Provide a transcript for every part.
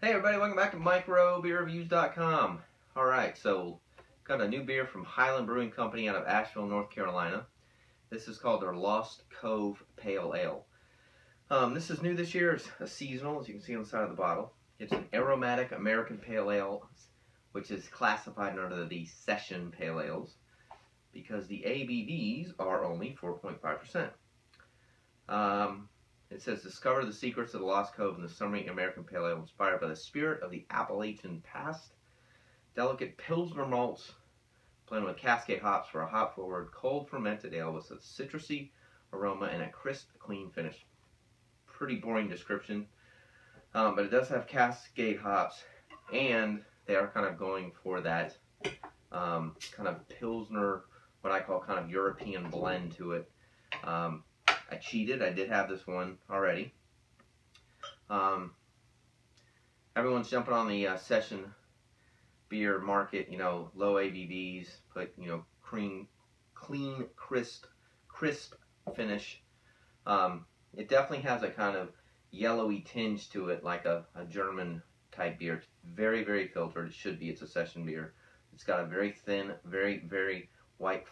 Hey everybody, welcome back to microbeerreviews.com. Alright, so got a new beer from Highland Brewing Company out of Asheville, North Carolina. This is called their Lost Cove Pale Ale. This is new this year. It's a seasonal, as you can see on the side of the bottle. It's an aromatic American Pale Ale, which is classified under the Session Pale Ales because the ABVs are only 4.5%. It says, discover the secrets of the Lost Cove in the summery American Pale Ale inspired by the spirit of the Appalachian past. Delicate Pilsner malts blended with Cascade hops for a hop-forward, cold fermented ale with a citrusy aroma and a crisp, clean finish. Pretty boring description, but it does have Cascade hops, and they are kind of going for that kind of Pilsner, what I call kind of European blend to it. I cheated. I did have this one already. Everyone's jumping on the session beer market, you know, low ABVs, but, you know, clean, crisp finish. It definitely has a kind of yellowy tinge to it, like a German type beer. It's very, very filtered. It should be. It's a session beer. It's got a very thin, very white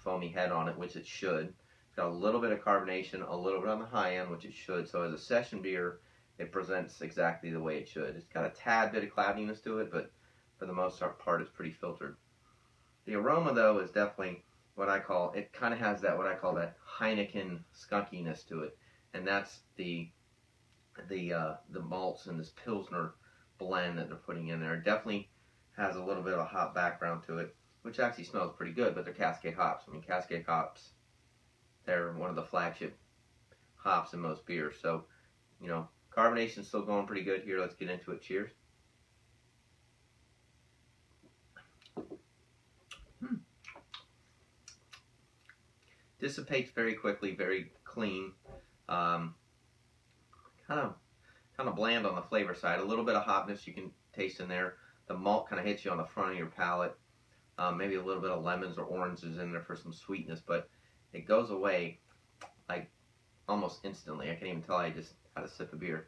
foamy head on it, which it should. Got a little bit of carbonation, a little bit on the high end, which it should. So as a session beer, it presents exactly the way it should. It's got a tad bit of cloudiness to it, but for the most part, it's pretty filtered. The aroma, though, is definitely what I call, it kind of has that, what I call that Heineken skunkiness to it. And that's the malts and this Pilsner blend that they're putting in there. It definitely has a little bit of a hop background to it, which actually smells pretty good, but they're Cascade hops. I mean, Cascade hops, they're one of the flagship hops in most beers. So, you know, carbonation's still going pretty good here. Let's get into it. Cheers. Dissipates very quickly, very clean. Kind of bland on the flavor side. A little bit of hotness you can taste in there. The malt kind of hits you on the front of your palate. Maybe a little bit of lemons or oranges in there for some sweetness, but it goes away like almost instantly. I can't even tell I just had a sip of beer.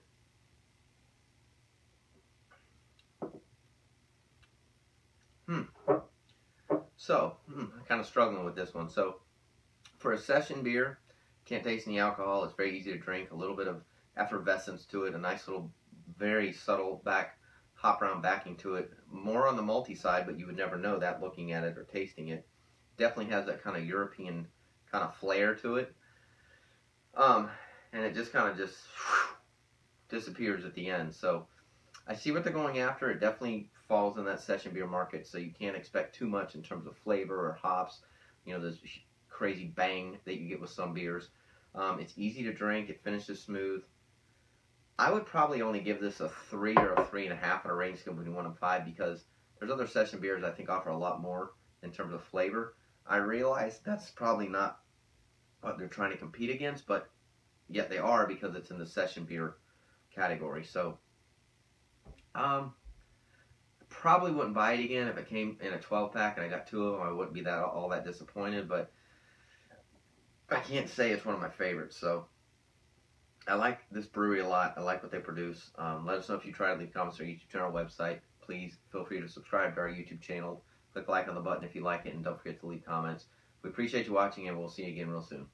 So, I'm kind of struggling with this one. So, for a session beer, can't taste any alcohol. It's very easy to drink. A little bit of effervescence to it. A nice little, very subtle hop brown backing to it. More on the malty side, but you would never know that looking at it or tasting it. Definitely has that kind of European kind of flair to it. And it just kind of disappears at the end. So I see what they're going after. It definitely falls in that session beer market, so you can't expect too much in terms of flavor or hops. You know, this crazy bang that you get with some beers. It's easy to drink. It finishes smooth. I would probably only give this a 3 or a 3.5 on a rating scale between 1 and 5 because there's other session beers I think offer a lot more in terms of flavor. I realize that's probably not what they're trying to compete against, but yet they are because it's in the session beer category. So, probably wouldn't buy it again if it came in a 12-pack and I got 2 of them. I wouldn't be all that disappointed, but I can't say it's one of my favorites. So, I like this brewery a lot. I like what they produce. Let us know if you tried it. Leave comments on our YouTube channel website. Please feel free to subscribe to our YouTube channel. Click like on the button if you like it, and don't forget to leave comments. We appreciate you watching, and we'll see you again real soon.